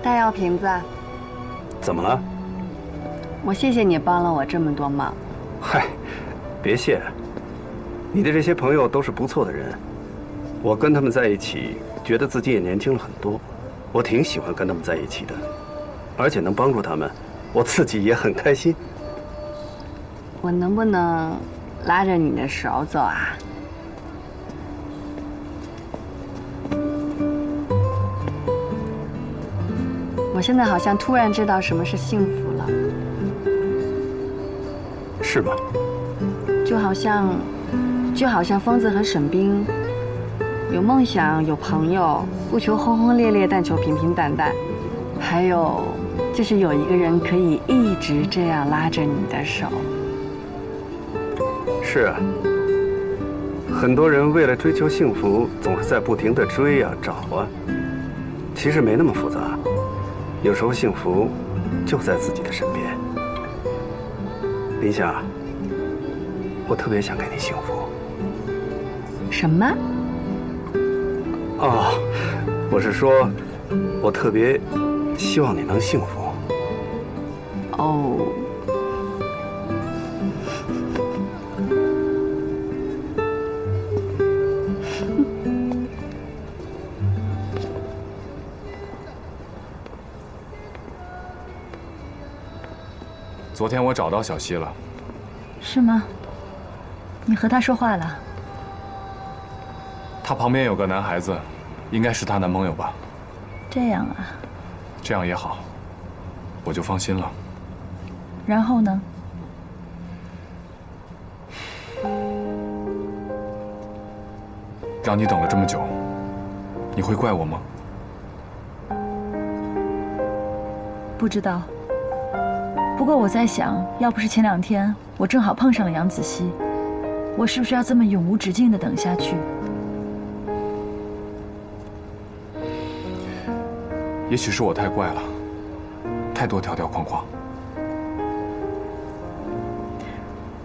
大药瓶子，怎么了？我谢谢你帮了我这么多忙。嗨，别谢。你的这些朋友都是不错的人，我跟他们在一起，觉得自己也年轻了很多，我挺喜欢跟他们在一起的，而且能帮助他们，我自己也很开心。我能不能拉着你的手走啊？我现在好像突然知道什么是幸福了。是吗？就好像疯子和沈冰，有梦想，有朋友，不求轰轰烈烈，但求平平淡淡。还有，就是有一个人可以一直这样拉着你的手。是啊，很多人为了追求幸福，总是在不停地追啊找啊，其实没那么复杂。有时候幸福就在自己的身边。林夏，我特别想给你幸福。什么？哦，我是说，我特别希望你能幸福。哦。昨天我找到小溪了。是吗？你和她说话了？她旁边有个男孩子，应该是她男朋友吧？这样啊。这样也好，我就放心了。然后呢？让你等了这么久，你会怪我吗？不知道。不过我在想，要不是前2天我正好碰上了杨子熙，我是不是要这么永无止境地等下去？也许是我太怪了，太多条条框框。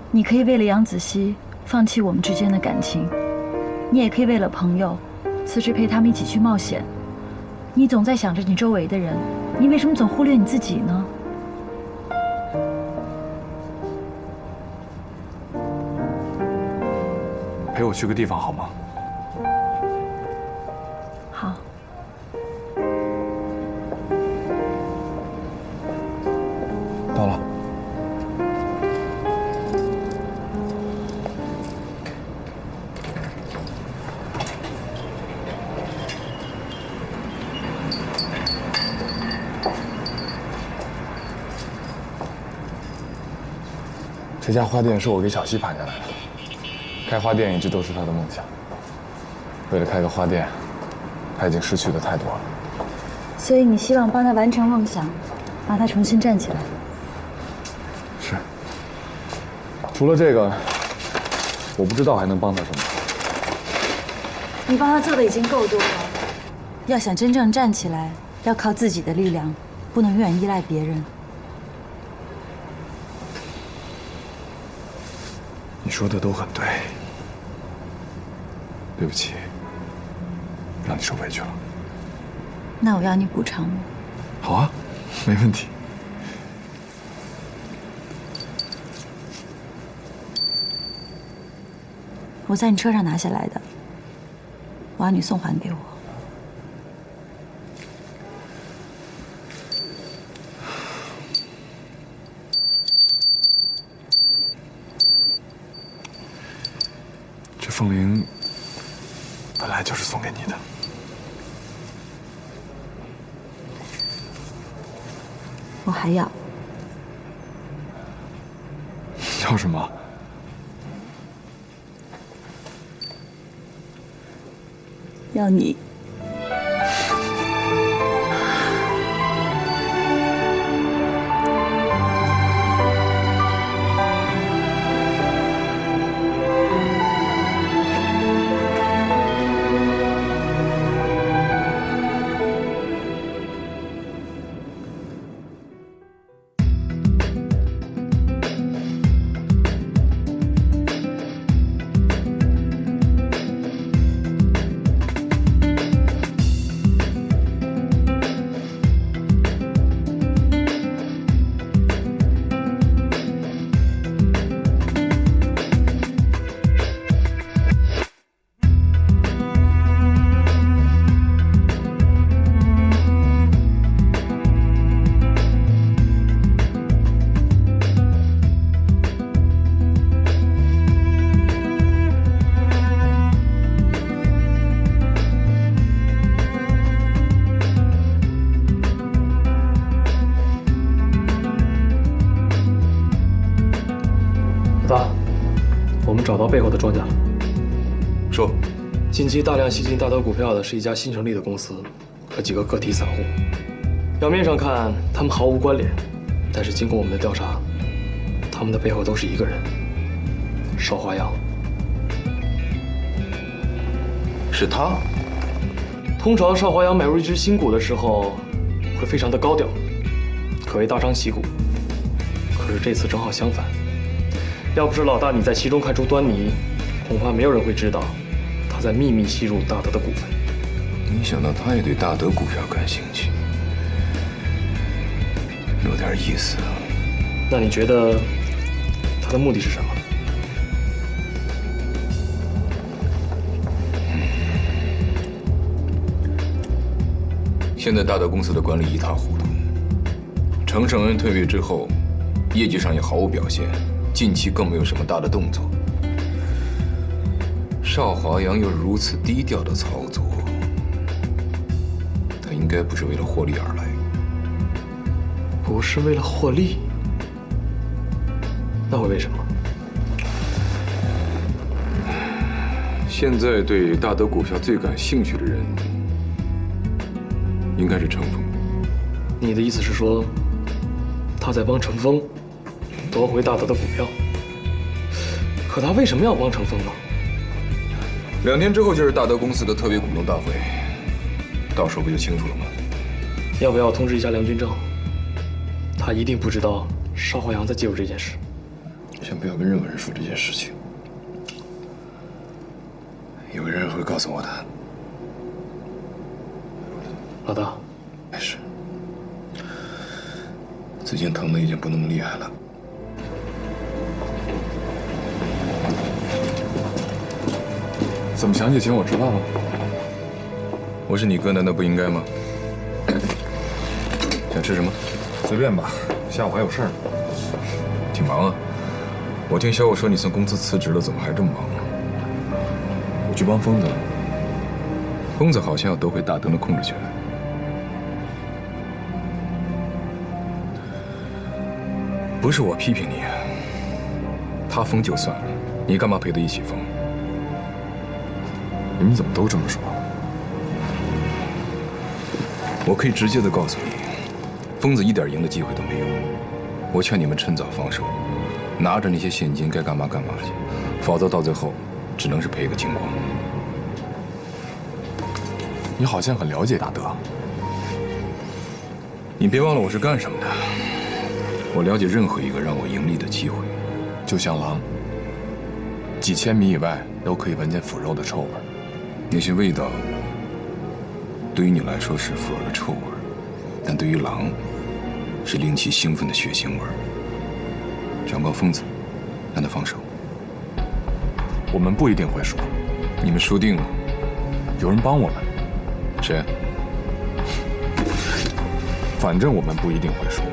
你可以为了杨子熙放弃我们之间的感情，你也可以为了朋友辞职陪他们一起去冒险。你总在想着你周围的人，你为什么总忽略你自己呢？陪我去个地方好吗？好。到了。这家花店是我给小溪盘下来的。开花店一直都是他的梦想。为了开个花店，他已经失去的太多了。所以你希望帮他完成梦想，让他重新站起来。是。除了这个，我不知道还能帮他什么。你帮他做的已经够多了。要想真正站起来，要靠自己的力量，不能永远依赖别人。你说的都很对。对不起，让你受委屈了。那我要你补偿我。好啊，没问题。我在你车上拿下来的，我要你送还给我。这凤铃本来就是送给你的。我还要。要什么？要你。到背后的庄家了。说，近期大量吸进大德股票的是一家新成立的公司和几个个体散户。表面上看他们毫无关联，但是经过我们的调查，他们的背后都是一个人——邵华阳。是他？通常邵华阳买入一只新股的时候，会非常的高调，可谓大张旗鼓。可是这次正好相反，要不是老大你在其中看出端倪，恐怕没有人会知道他在秘密吸入大德的股份。没想到他也对大德股票感兴趣，有点意思啊。那你觉得他的目的是什么？现在大德公司的管理一塌糊涂，程胜恩退位之后，业绩上也毫无表现，近期更没有什么大的动作。邵华阳又如此低调的操作，他应该不是为了获利而来。不是为了获利，那会为什么？现在对大德股票最感兴趣的人，应该是程峰。你的意思是说，他在帮程峰夺回大德的股票？可他为什么要帮程峰呢2天之后就是大德公司的特别股东大会，到时候不就清楚了吗？要不要通知一下梁军正？他一定不知道邵华阳在介入这件事。先不要跟任何人说这件事情，有个人会告诉我的。老大，没事，最近疼的已经不那么厉害了。怎么想起请我吃饭了？我是你哥，难道不应该吗？想吃什么？随便吧，下午还有事儿呢。挺忙啊。我听小五说你从公司辞职了，怎么还这么忙？我去帮疯子了。疯子好像要夺回大德的控制权。不是我批评你，他疯就算了，你干嘛陪他一起疯？你们怎么都这么说？我可以直接的告诉你，疯子一点赢的机会都没有。我劝你们趁早放手，拿着那些现金该干嘛干嘛去，否则到最后只能是赔个精光。你好像很了解大德。你别忘了我是干什么的。我了解任何一个让我盈利的机会，就像狼，几千米以外都可以闻见腐肉的臭味。那些味道对于你来说是腐肉的臭味，但对于狼是令其兴奋的血腥味。转告疯子，让他放手。我们不一定会输，你们输定了。有人帮我们。谁？反正我们不一定会输。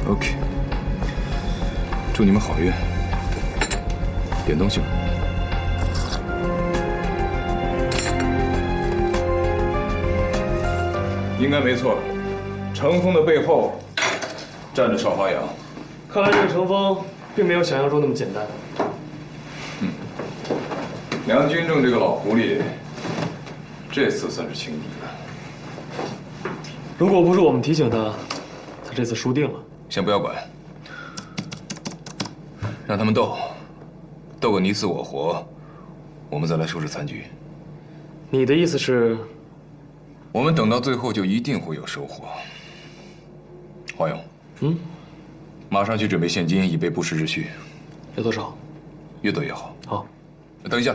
OK， 祝你们好运。点东西吧。应该没错，程峰的背后站着邵华阳。看来这个程峰并没有想象中那么简单。梁军正这个老狐狸，这次算是轻敌了。如果不是我们提醒他，他这次输定了。先不要管，让他们斗，斗个你死我活，我们再来收拾残局。你的意思是？我们等到最后就一定会有收获。华勇，马上去准备现金，以备不时之需。有多少？越多越好。好。等一下，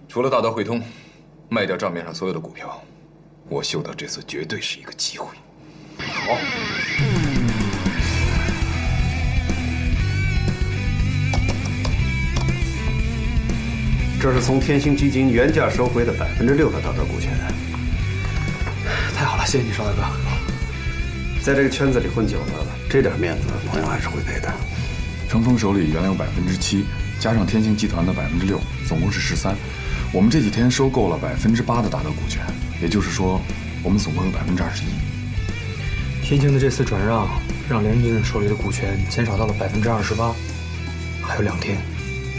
除了大德汇通，卖掉账面上所有的股票，我嗅到这次绝对是一个机会。好。这是从天星基金原价收回的6%的大德股权。太好了，谢谢你，邵大哥。在这个圈子里混久了，这点面子朋友还是会给的。程峰手里原来有7%，加上天星集团的6%，总共是13%。我们这几天收购了8%的大德股权，也就是说，我们总共有21%。天晴的这次转让，让梁经理手里的股权减少到了28%，还有2天，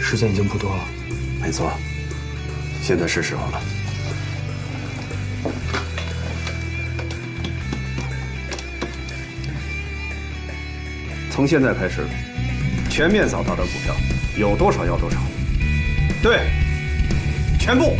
时间已经不多了。没错，现在是时候了。从现在开始，全面扫他的股票，有多少要多少。对，全部。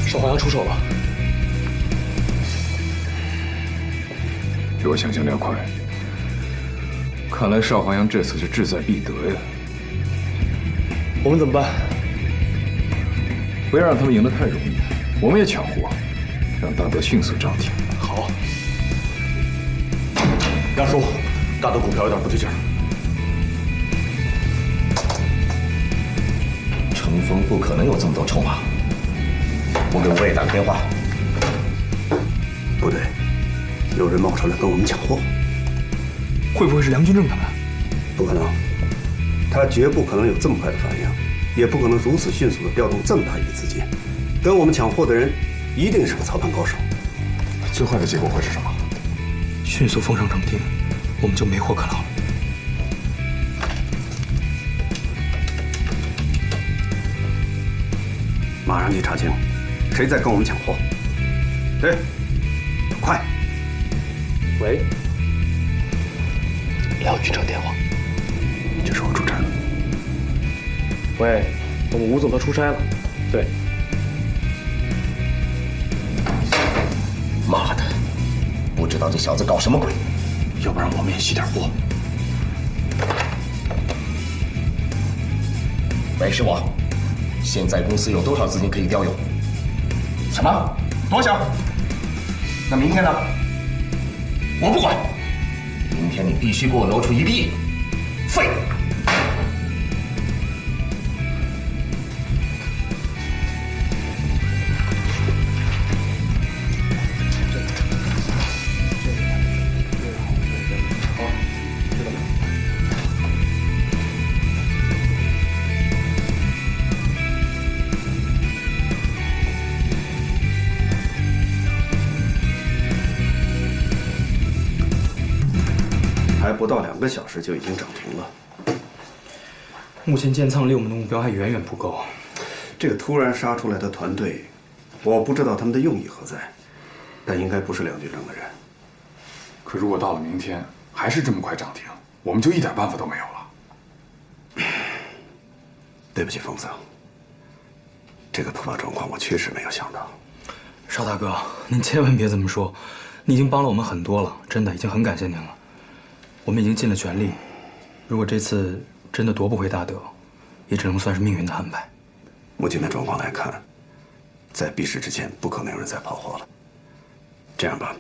少华阳出手了，比我想象的要快。看来邵华阳这次是志在必得呀。我们怎么办？不要让他们赢得太容易，我们也抢货，让大德迅速涨停。好。杨叔，大德股票有点不对劲儿。程峰不可能有这么多筹码。我给吴伟打个电话。不对，有人冒出来跟我们抢货。会不会是梁军正他们？不可能，他绝不可能有这么快的反应，也不可能如此迅速地调动这么大一笔资金。跟我们抢货的人一定是个操盘高手。最坏的结果会是什么？迅速封上涨停，我们就没货可捞了。马上去查清，谁在跟我们抢货？对，快！喂，梁局长电话，就是我出差了。喂，我们吴总他出差了。对。妈的，不知道这小子搞什么鬼，要不然我们也吸点货。喂，是我。现在公司有多少资金可以调用？什么？多少？那明天呢？我不管。明天你必须给我挪出1个亿。废！还不到2个小时就已经涨停了。目前建仓离我们的目标还远远不够。这个突然杀出来的团队，我不知道他们的用意何在，但应该不是梁局长的人。可如果到了明天还是这么快涨停，我们就一点办法都没有了。对不起，疯子，这个突发状况我确实没有想到。邵大哥，您千万别这么说，你已经帮了我们很多了，真的已经很感谢您了。我们已经尽了全力，如果这次真的夺不回大德，也只能算是命运的安排。目前的状况来看，在闭市之前不可能有人再跑货了。这样吧，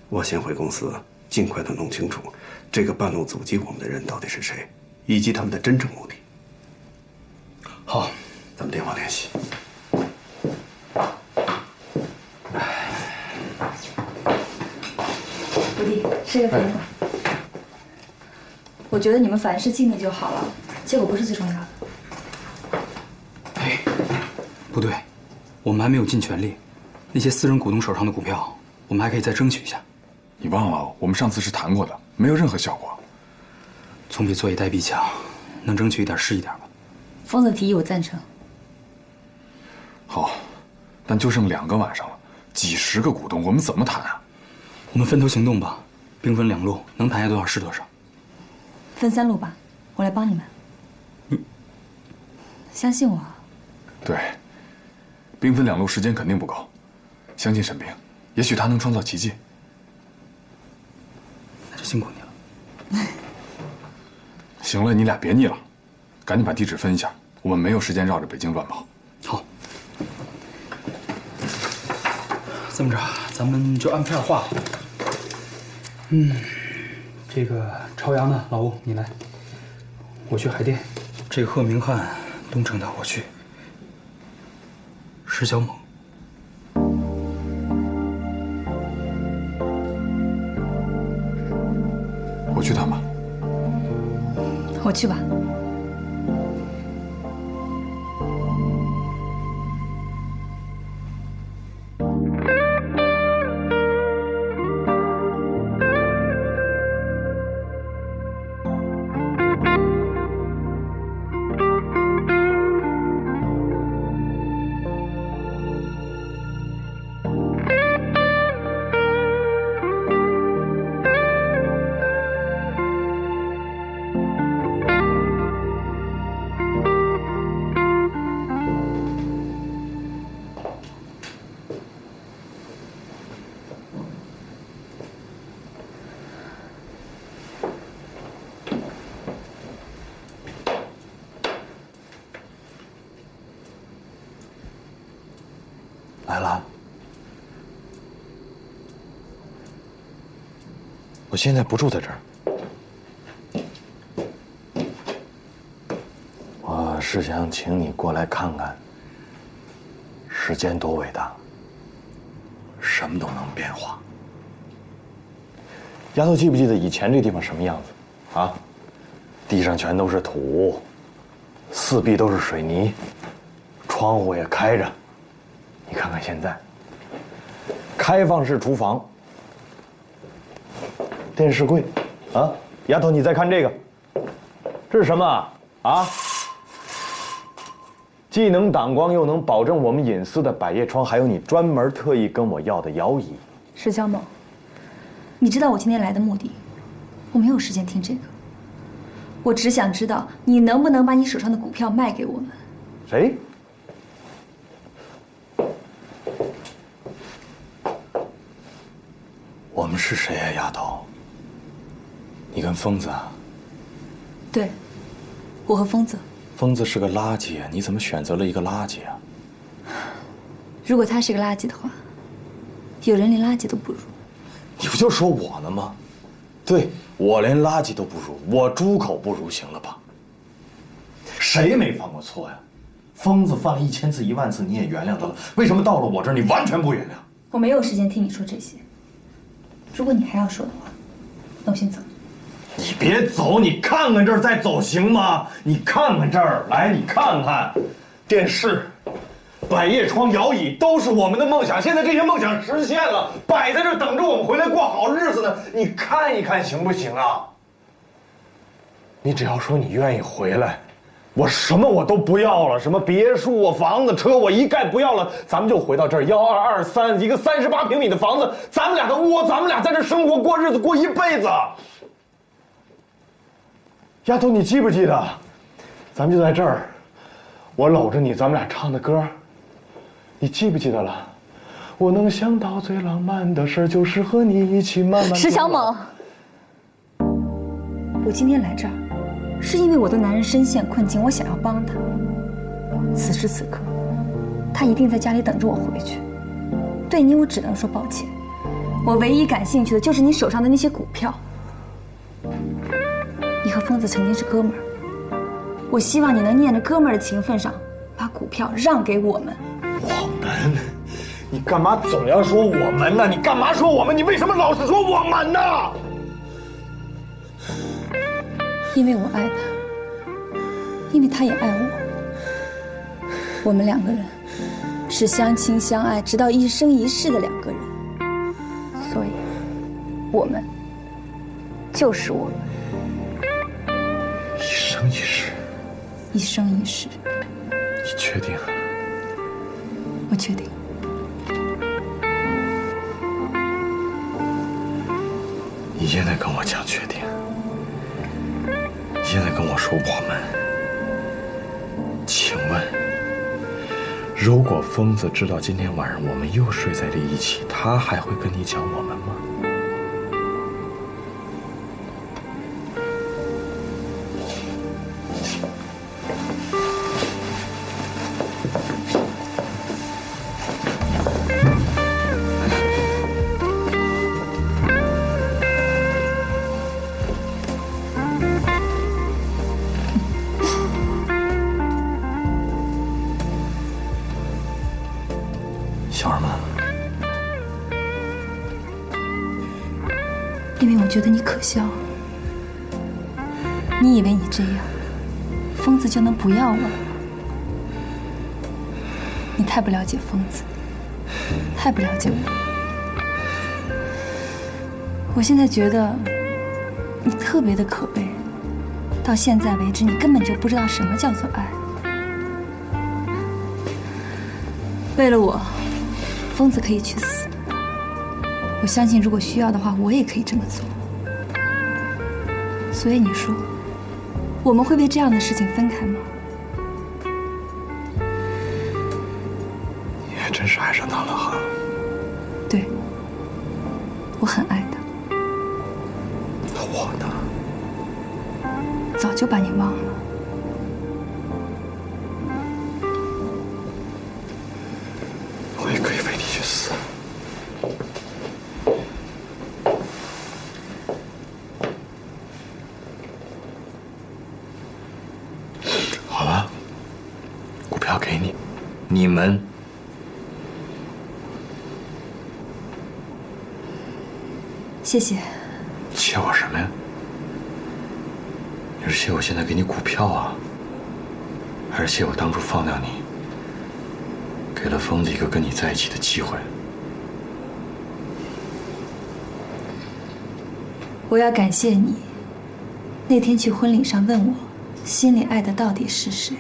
我先回公司，尽快的弄清楚这个半路阻击我们的人到底是谁，以及他们的真正目的。好，咱们电话联系。徒弟，吃个肥吧。我觉得你们凡事尽力就好了，结果不是最重要的。哎，不对，我们还没有尽全力，那些私人股东手上的股票，我们还可以再争取一下。你忘了，我们上次是谈过的，没有任何效果。总比坐以待毙强，能争取一点是一点吧。疯子提议我赞成。好，但就剩2个晚上了，几十个股东，我们怎么谈啊？我们分头行动吧，兵分2路，能谈下多少是多少。分3路吧，我来帮你们。相信我。对，兵分2路，时间肯定不够。相信沈冰，也许他能创造奇迹。那就辛苦你了。行了，你俩别腻了，赶紧把地址分一下，我们没有时间绕着北京乱跑。好，这么着，咱们就按片画。这个朝阳呢，老吴你来，我去海淀。这个贺明翰东城的我去，石小猛。我去谈吧。我去吧。来了，我现在不住在这儿，我是想请你过来看看，时间多伟大，什么都能变化。丫头，记不记得以前这地方什么样子？啊，地上全都是土，四壁都是水泥，窗户也开着。你看看现在，开放式厨房，电视柜，啊，丫头，你再看这个，这是什么啊？既能挡光又能保证我们隐私的百叶窗，还有你专门特意跟我要的摇椅。石小猛，你知道我今天来的目的，我没有时间听这个，我只想知道你能不能把你手上的股票卖给我们。谁？我们是谁呀，丫头？你跟疯子啊？对，我和疯子。疯子是个垃圾啊！你怎么选择了一个垃圾啊？如果他是个垃圾的话，有人连垃圾都不如。你不就说我呢吗？对，我连垃圾都不如，我猪口不如，行了吧？谁没犯过错呀？疯子犯了1000次、10000次，你也原谅他了，为什么到了我这儿你完全不原谅？我没有时间听你说这些。如果你还要说的话，那我先走。你别走，你看看这儿再走行吗？你看看这儿，来，你看看，电视、百叶窗、摇椅都是我们的梦想，现在这些梦想实现了，摆在这儿等着我们回来过好日子呢。你看一看行不行啊？你只要说你愿意回来，我什么我都不要了，什么别墅啊、房子、车我一概不要了，咱们就回到这儿1223一个38平米的房子，咱们俩的窝，咱们俩在这生活过日子，过一辈子。丫头，你记不记得，咱们就在这儿，我搂着你，咱们俩唱的歌，你记不记得了？我能想到最浪漫的事就是和你一起慢慢。石小猛，我今天来这儿，是因为我的男人深陷困境，我想要帮他。此时此刻，他一定在家里等着我回去。对你，我只能说抱歉。我唯一感兴趣的就是你手上的那些股票。你和疯子曾经是哥们儿，我希望你能念着哥们儿的情分上，把股票让给我们。我们？你干嘛总要说我们呢？你干嘛说我们？你为什么老是说我们呢？因为我爱他，因为他也爱我。我们两个人是相亲相爱，直到一生一世的两个人，所以，我们就是我们。一生一世，一生一世。你确定？我确定。你现在跟我讲确定，你现在跟我说我们，请问，如果疯子知道今天晚上我们又睡在了一起，他还会跟你讲我们吗？因为我觉得你可笑。你以为你这样，疯子就能不要我了？你太不了解疯子，太不了解我。我现在觉得你特别的可悲，到现在为止，你根本就不知道什么叫做爱。为了我，疯子可以去死。我相信，如果需要的话，我也可以这么做。所以你说，我们会为这样的事情分开吗？你还真是爱上他了哈。对，我很爱他。那我呢？早就把你忘了。我也可以为你去死。好了，股票给你，你们。谢谢。谢我什么呀？你是谢我现在给你股票啊，还是谢我当初放掉你，给了疯子一个跟你在一起的机会？我要感谢你，那天去婚礼上问我，心里爱的到底是谁？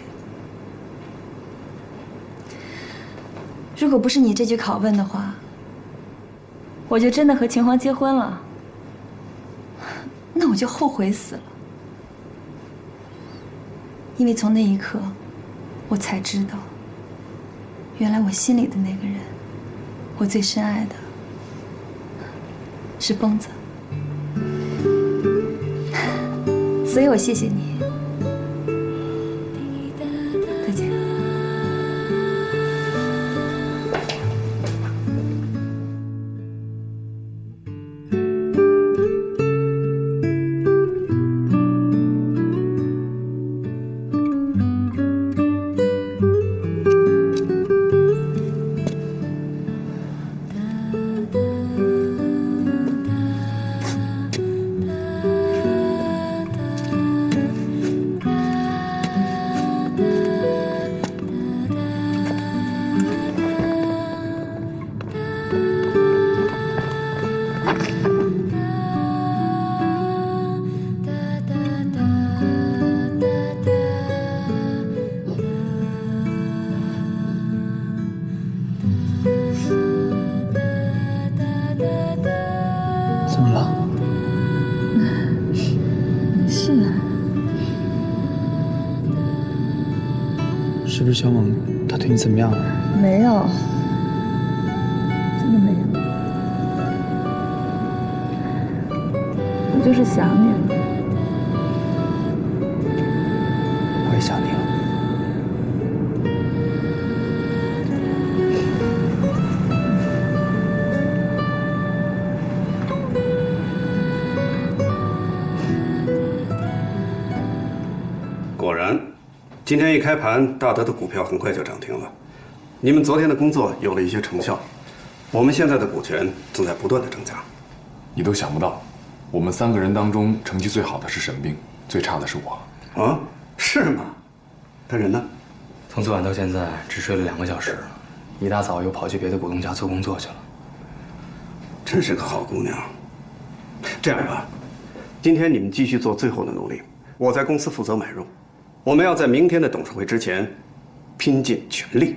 如果不是你这句拷问的话，我就真的和秦皇结婚了。那我就后悔死了。因为从那一刻，我才知道，原来我心里的那个人，我最深爱的是疯子。所以我谢谢你。再见。怎么了？是啊。是不是小猛他对你怎么样了？没有，真的没有。我就是想你了。我也想你了。果然，今天一开盘，大德的股票很快就涨停了。你们昨天的工作有了一些成效，我们现在的股权正在不断的增加。你都想不到，我们3个人当中成绩最好的是沈冰，最差的是我。啊，是吗？他人呢？从昨晚到现在只睡了2个小时，一大早又跑去别的股东家做工作去了。真是个好姑娘。这样吧，今天你们继续做最后的努力，我在公司负责买入。我们要在明天的董事会之前，拼尽全力。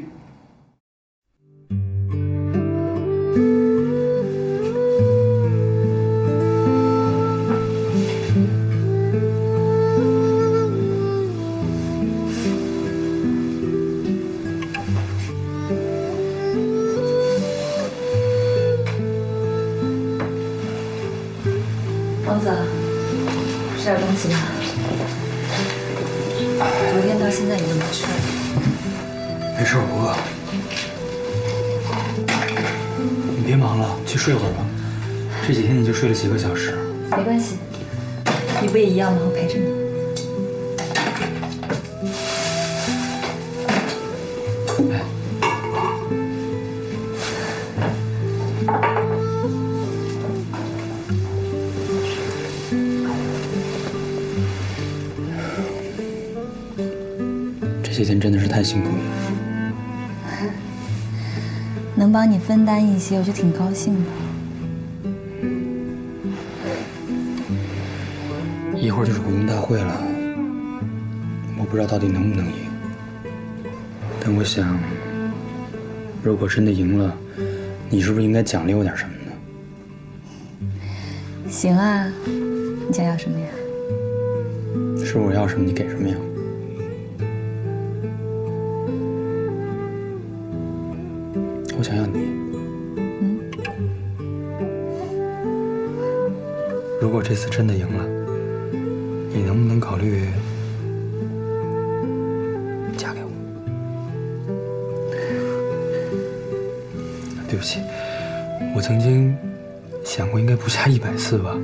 王子，吃点东西吧。昨天到现在你都没吃。没事，我不饿。你别忙了，去睡会儿吧。这几天你就睡了几个小时。没关系，你不也一样吗？我陪着你。些天真的是太辛苦了。能帮你分担一些，我就挺高兴的。一会儿就是股东大会了，我不知道到底能不能赢。但我想，如果真的赢了，你是不是应该奖励我点什么呢？行啊，你想要什么呀？是我要什么你给什么呀？我想要你。如果这次真的赢了，你能不能考虑嫁给我？对不起，我曾经想过应该不下100次吧，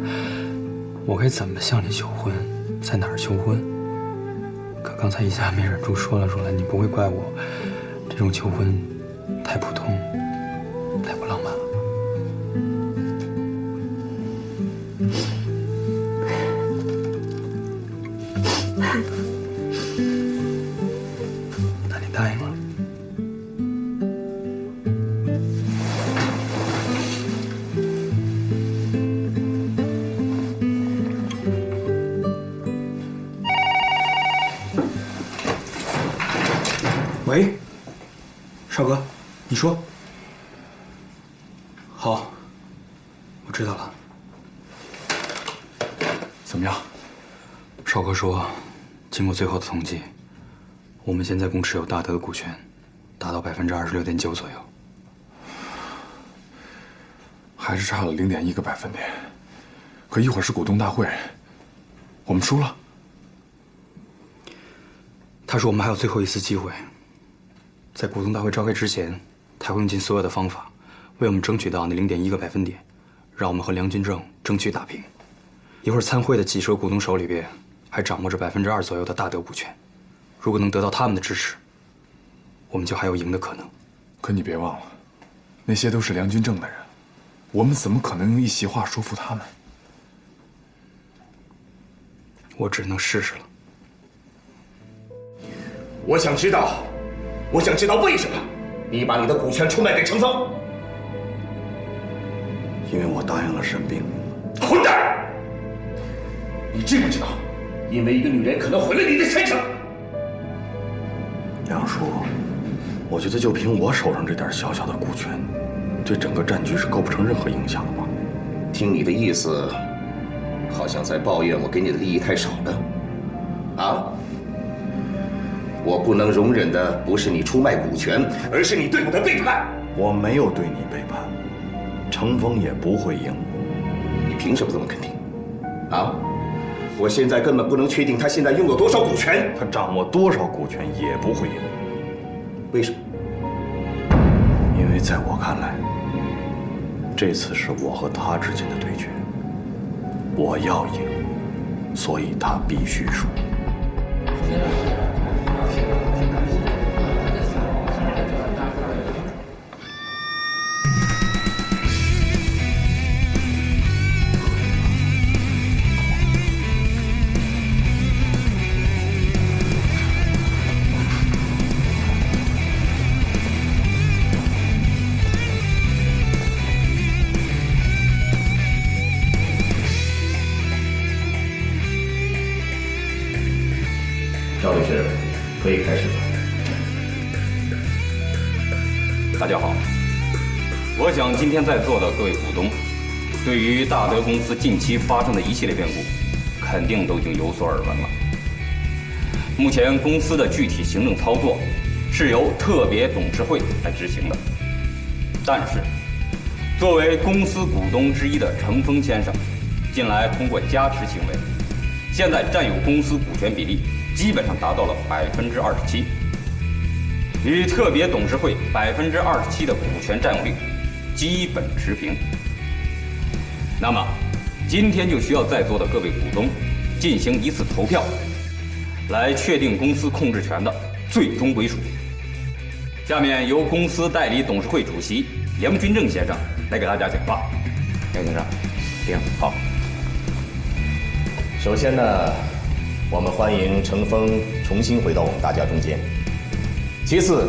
我该怎么向你求婚，在哪儿求婚？可刚才一下没忍住说了出来，你不会怪我这种求婚太普通，太不浪漫了吧？那你答应了？喂，少哥，你说。好，我知道了。怎么样？少哥说，经过最后的统计，我们现在共持有大德的股权，达到26.9%左右，还是差了0.1个百分点。可一会儿是股东大会，我们输了。他说我们还有最后一次机会，在股东大会召开之前，他会用尽所有的方法，为我们争取到那0.1个百分点，让我们和梁军正争取打平。一会儿参会的几十个股东手里边，还掌握着2%左右的大德股权。如果能得到他们的支持，我们就还有赢的可能。可你别忘了，那些都是梁军正的人，我们怎么可能用一席话说服他们？我只能试试了。我想知道为什么你把你的股权出卖给程峰？因为我答应了沈冰。混蛋！你知不知道，因为一个女人可能毁了你的前程？梁叔，我觉得就凭我手上这点小小的股权，对整个战局是构不成任何影响的吧？听你的意思，好像在抱怨我给你的利益太少了。啊？我不能容忍的不是你出卖股权，而是你对我的背叛。我没有对你背叛，程峰也不会赢。你凭什么这么肯定？啊？我现在根本不能确定他现在拥有多少股权，他掌握多少股权也不会赢。为什么？因为在我看来，这次是我和他之间的对决，我要赢，所以他必须输。赵律师，可以开始了。大家好，我想今天在座的各位股东，对于大德公司近期发生的一系列变故，肯定都已经有所耳闻了。目前公司的具体行政操作是由特别董事会来执行的，但是作为公司股东之一的程峰先生，近来通过加持行为，现在占有公司股权比例基本上达到了27%，与特别董事会27%的股权占有率基本持平。那么，今天就需要在座的各位股东进行一次投票，来确定公司控制权的最终归属。下面由公司代理董事会主席梁军正先生来给大家讲话。梁先生，请。好。首先呢，我们欢迎程峰重新回到我们大家中间。其次，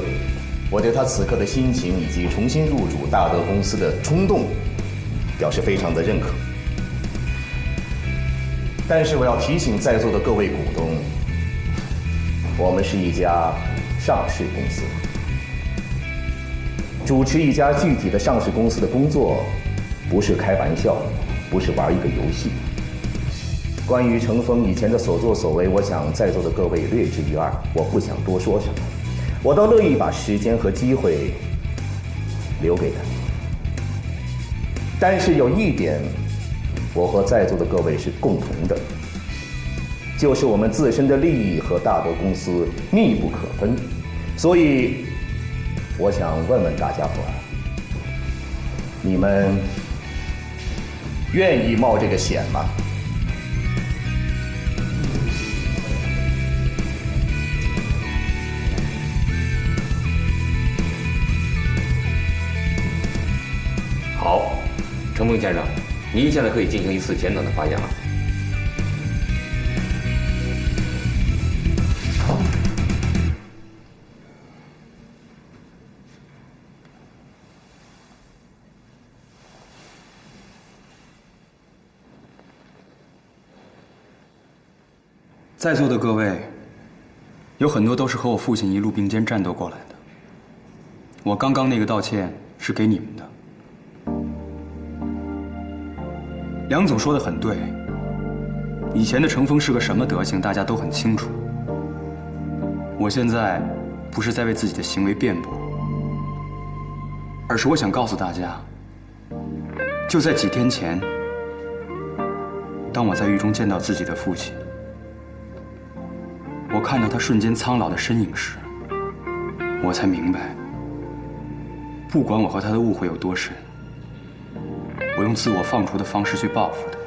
我对他此刻的心情以及重新入主大德公司的冲动，表示非常的认可。但是我要提醒在座的各位股东，我们是一家上市公司，主持一家具体的上市公司的工作，不是开玩笑，不是玩一个游戏。关于程峰以前的所作所为，我想在座的各位略知一二，我不想多说什么。我倒乐意把时间和机会留给他。但是有一点，我和在座的各位是共同的，就是我们自身的利益和大德公司密不可分。所以，我想问问大家伙儿，你们愿意冒这个险吗？好，程峰先生，您现在可以进行一次简短的发言了。在座的各位，有很多都是和我父亲一路并肩战斗过来的。我刚刚那个道歉是给你们的。梁总说的很对，以前的程峰是个什么德行，大家都很清楚。我现在不是在为自己的行为辩驳，而是我想告诉大家，就在几天前，当我在狱中见到自己的父亲，我看到他瞬间苍老的身影时，我才明白，不管我和他的误会有多深，我用自我放逐的方式去报复他，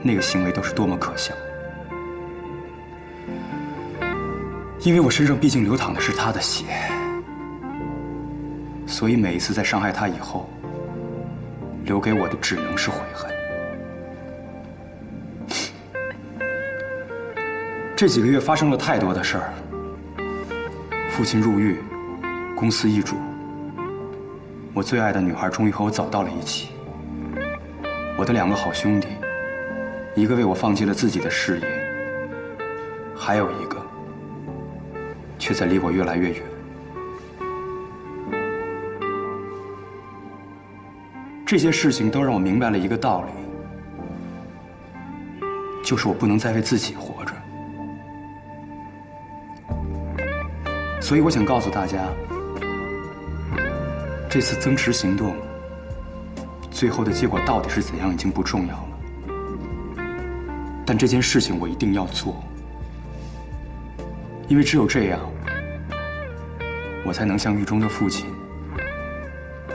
那个行为都是多么可笑。因为我身上毕竟流淌的是他的血，所以每一次在伤害他以后，留给我的只能是悔恨。这几个月发生了太多的事儿，父亲入狱，公司易主，我最爱的女孩终于和我走到了一起。我的2个好兄弟，一个为我放弃了自己的事业，还有一个却在离我越来越远。这些事情都让我明白了一个道理，就是我不能再为自己活着。所以我想告诉大家，这次增持行动最后的结果到底是怎样已经不重要了，但这件事情我一定要做，因为只有这样，我才能向狱中的父亲，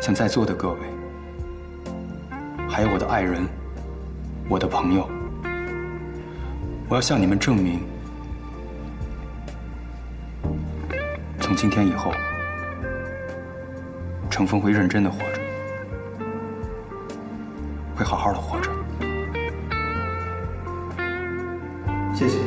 向在座的各位，还有我的爱人，我的朋友，我要向你们证明，从今天以后，程峰会认真的活着，会好好的活着。谢谢。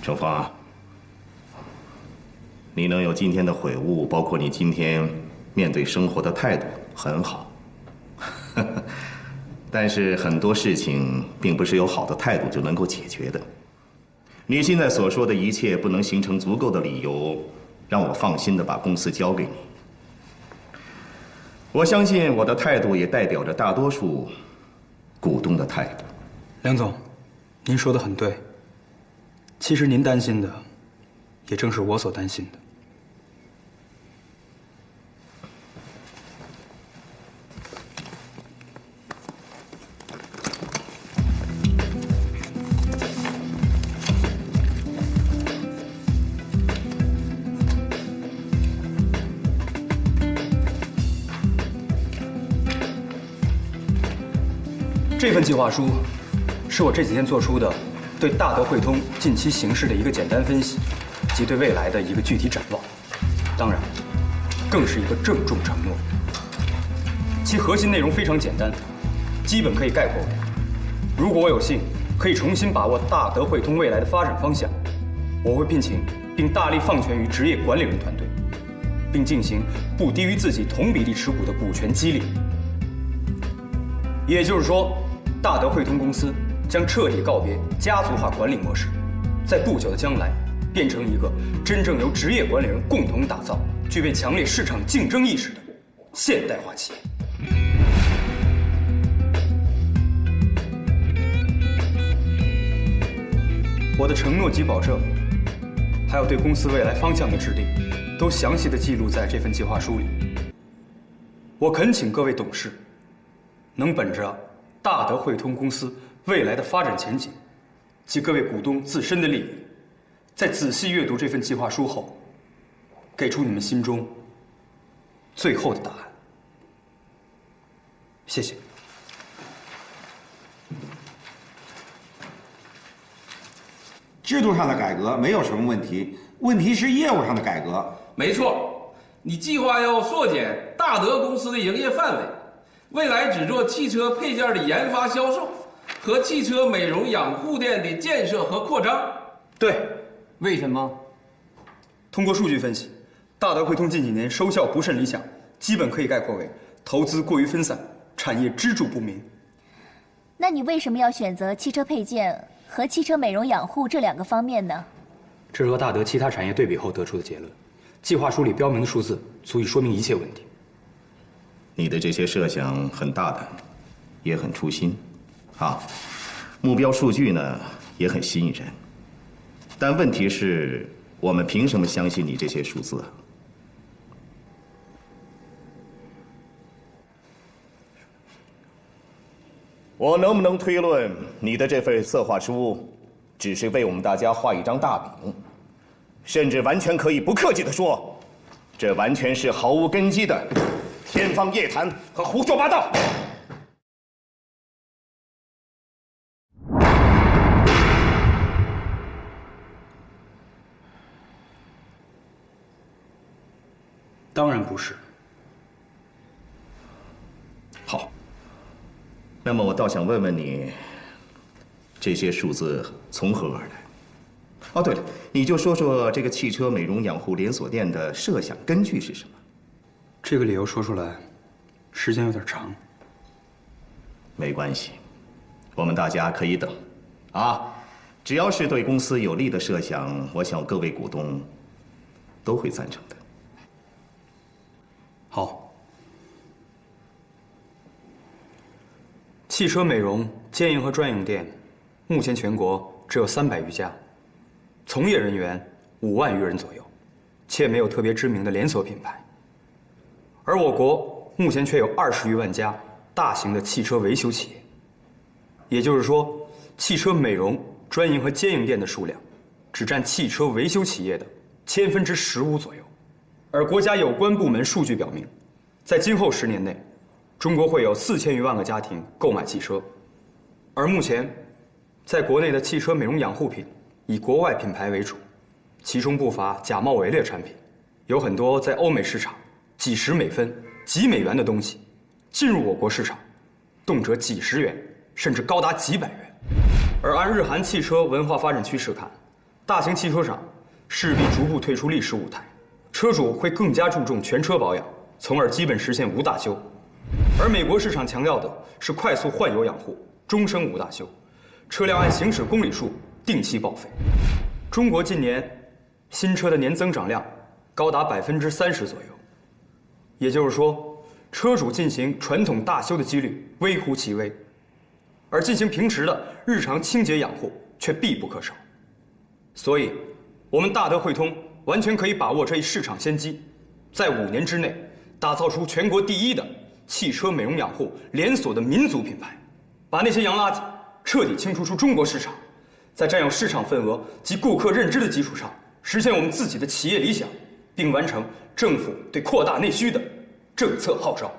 程峰啊，你能有今天的悔悟，包括你今天面对生活的态度，很好。但是很多事情并不是有好的态度就能够解决的。你现在所说的一切，不能形成足够的理由，让我放心的把公司交给你。我相信我的态度也代表着大多数股东的态度。梁总，您说的很对。其实您担心的，也正是我所担心的。这份计划书是我这几天做出的对大德汇通近期形势的一个简单分析，及对未来的一个具体展望，当然，更是一个郑重承诺。其核心内容非常简单，基本可以概括为：如果我有幸可以重新把握大德汇通未来的发展方向，我会聘请并大力放权于职业管理人团队，并进行不低于自己同比例持股的股权激励。也就是说，大德汇通公司将彻底告别家族化管理模式，在不久的将来变成一个真正由职业管理人共同打造、具备强烈市场竞争意识的现代化企业。我的承诺及保证，还有对公司未来方向的制定，都详细的记录在这份计划书里。我恳请各位董事，能本着大德汇通公司未来的发展前景及各位股东自身的利益，在仔细阅读这份计划书后，给出你们心中最后的答案。谢谢。制度上的改革没有什么问题，问题是业务上的改革。没错，你计划要缩减大德公司的营业范围，未来只做汽车配件的研发销售和汽车美容养护店的建设和扩张。对，为什么？通过数据分析，大德汇通近几年收效不甚理想，基本可以概括为投资过于分散，产业支柱不明。那你为什么要选择汽车配件和汽车美容养护这2个方面呢？这是和大德其他产业对比后得出的结论。计划书里标明的数字足以说明一切问题。你的这些设想很大胆，也很初心，啊，目标数据呢也很吸引人。但问题是，我们凭什么相信你这些数字啊？我能不能推论，你的这份策划书只是为我们大家画一张大饼？甚至完全可以不客气地说，这完全是毫无根基的天方夜谭和胡说八道。当然不是。好，那么我倒想问问你，这些数字从何而来？哦，对了，你就说说这个汽车美容养护连锁店的设想根据是什么？这个理由说出来，时间有点长。没关系，我们大家可以等，啊，只要是对公司有利的设想，我想各位股东都会赞成的。好，汽车美容兼营和专营店，目前全国只有300余家。从业人员5万余人左右，且没有特别知名的连锁品牌。而我国目前却有20余万家大型的汽车维修企业，也就是说，汽车美容专营和兼营店的数量，只占汽车维修企业的15%左右。而国家有关部门数据表明，在今后10年内，中国会有4000余万个家庭购买汽车，而目前，在国内的汽车美容养护品以国外品牌为主，其中不乏假冒伪劣产品，有很多在欧美市场几十美分、几美元的东西，进入我国市场，动辄几十元，甚至高达几百元。而按日韩汽车文化发展趋势看，大型汽车厂势必逐步退出历史舞台，车主会更加注重全车保养，从而基本实现无大修。而美国市场强调的是快速换油养护，终生无大修，车辆按行驶公里数定期报废。中国近年新车的年增长量高达30%左右，也就是说，车主进行传统大修的几率微乎其微，而进行平时的日常清洁养护却必不可少。所以，我们大德汇通完全可以把握这一市场先机，在5年之内打造出全国第一的汽车美容养护连锁的民族品牌，把那些洋垃圾彻底清除出中国市场，在占有市场份额及顾客认知的基础上，实现我们自己的企业理想，并完成政府对扩大内需的政策号召。